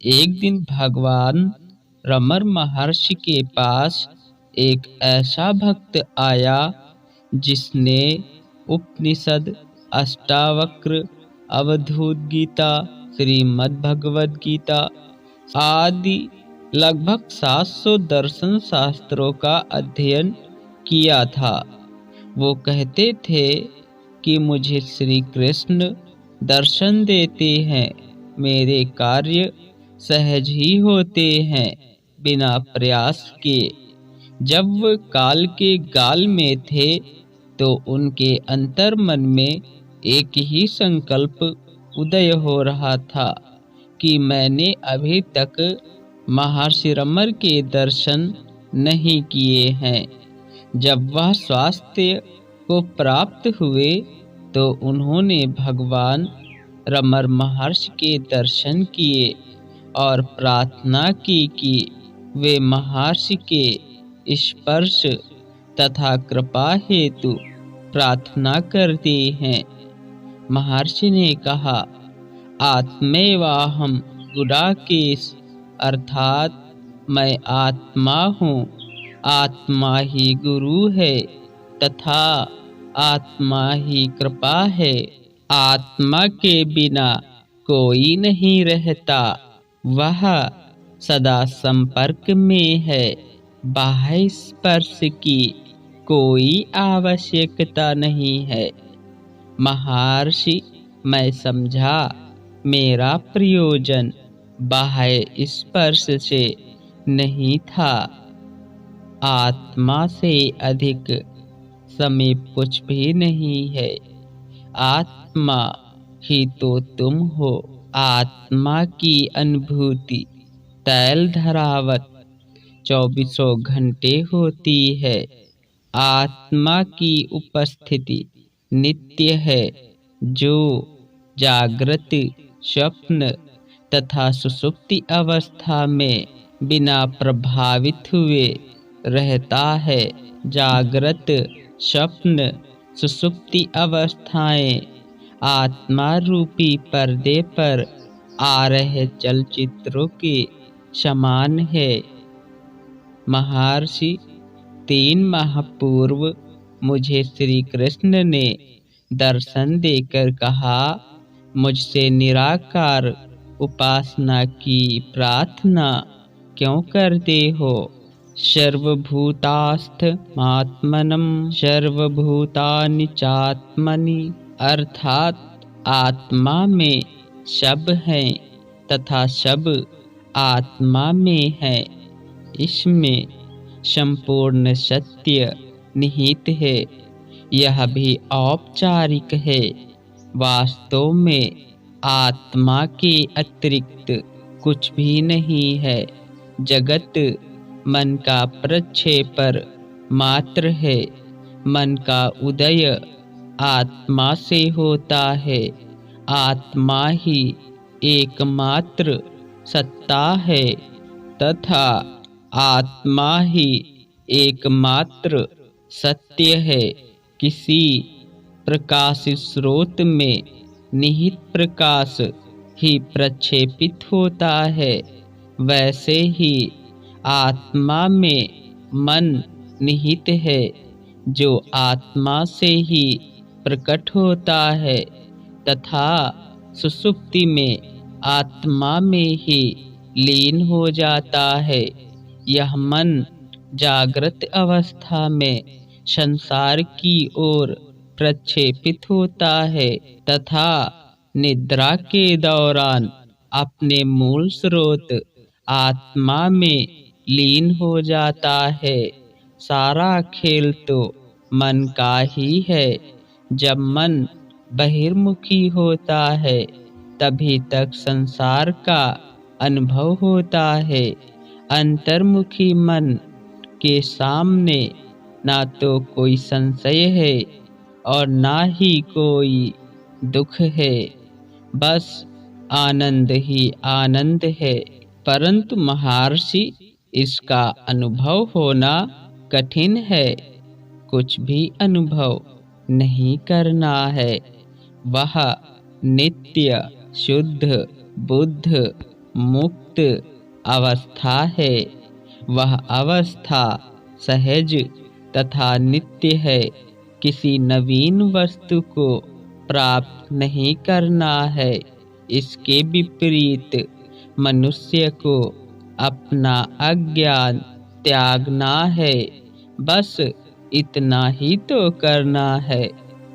एक दिन भगवान रमर महर्षि के पास एक ऐसा भक्त आया जिसने उपनिषद, अष्टावक्र, अवधूत गीता, श्रीमद् भगवद गीता आदि लगभग 700 दर्शन शास्त्रों का अध्ययन किया था। वो कहते थे कि मुझे श्री कृष्ण दर्शन देते हैं, मेरे कार्य सहज ही होते हैं बिना प्रयास के। जब वो काल के गाल में थे तो उनके अंतर मन में एक ही संकल्प उदय हो रहा था कि मैंने अभी तक महर्षि रमर के दर्शन नहीं किए हैं। जब वह स्वास्थ्य को प्राप्त हुए तो उन्होंने भगवान रमर महर्षि के दर्शन किए और प्रार्थना की कि वे महर्षि के स्पर्श तथा कृपा हेतु प्रार्थना करते हैं। महर्षि ने कहा, आत्मेवाहम गुडाकेश, अर्थात मैं आत्मा हूँ, आत्मा ही गुरु है तथा आत्मा ही कृपा है। आत्मा के बिना कोई नहीं रहता, वह सदा संपर्क में है, बाह्य स्पर्श की कोई आवश्यकता नहीं है। महर्षि, मैं समझा मेरा प्रयोजन बाह्य स्पर्श से नहीं था। आत्मा से अधिक समीप कुछ भी नहीं है। आत्मा ही तो तुम हो। आत्मा की अनुभूति तैल धरावत 24 घंटे होती है। आत्मा की उपस्थिति नित्य है, जो जागृत, स्वप्न तथा सुषुप्ति अवस्था में बिना प्रभावित हुए रहता है। जागृत, स्वप्न, सुषुप्ति अवस्थाएं आत्मा रूपी पर्दे पर आ रहे चलचित्रों के समान है। महर्षि, 3 माह पूर्व मुझे श्री कृष्ण ने दर्शन देकर कहा, मुझसे निराकार उपासना की प्रार्थना क्यों करते हो? सर्वभूतास्थमात्मनं सर्वभूतानि चात्मनि, अर्थात आत्मा में सब हैं तथा सब आत्मा में है। इसमें संपूर्ण सत्य निहित है। यह भी औपचारिक है। वास्तव में आत्मा के अतिरिक्त कुछ भी नहीं है। जगत मन का प्रक्षेपर मात्र है। मन का उदय आत्मा से होता है। आत्मा ही एकमात्र सत्ता है तथा आत्मा ही एकमात्र सत्य है। किसी प्रकाश स्रोत में निहित प्रकाश ही प्रक्षेपित होता है, वैसे ही आत्मा में मन निहित है, जो आत्मा से ही प्रकट होता है तथा सुषुप्ति में आत्मा में ही लीन हो जाता है। यह मन जागृत अवस्था में संसार की ओर प्रक्षेपित होता है तथा निद्रा के दौरान अपने मूल स्रोत आत्मा में लीन हो जाता है। सारा खेल तो मन का ही है। जब मन बहिर्मुखी होता है तभी तक संसार का अनुभव होता है। अंतर्मुखी मन के सामने ना तो कोई संशय है और ना ही कोई दुख है, बस आनंद ही आनंद है। परंतु महर्षि, इसका अनुभव होना कठिन है। कुछ भी अनुभव नहीं करना है। वह नित्य, शुद्ध, बुद्ध, मुक्त अवस्था है। वह अवस्था सहज तथा नित्य है। किसी नवीन वस्तु को प्राप्त नहीं करना है। इसके विपरीत मनुष्य को अपना अज्ञान त्यागना है। बस इतना ही तो करना है।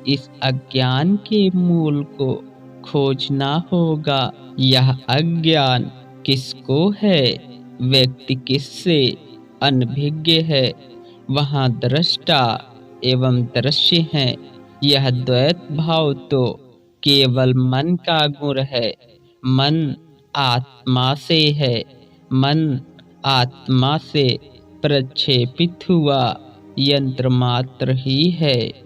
इस अज्ञान के मूल को खोजना होगा। यह अज्ञान किसको है? व्यक्ति किससे अनभिज्ञ है? वहाँ दृष्टा एवं दृश्य है। यह द्वैत भाव तो केवल मन का गुण है। मन आत्मा से है। मन आत्मा से प्रक्षेपित हुआ यंत्र मात्र ही है।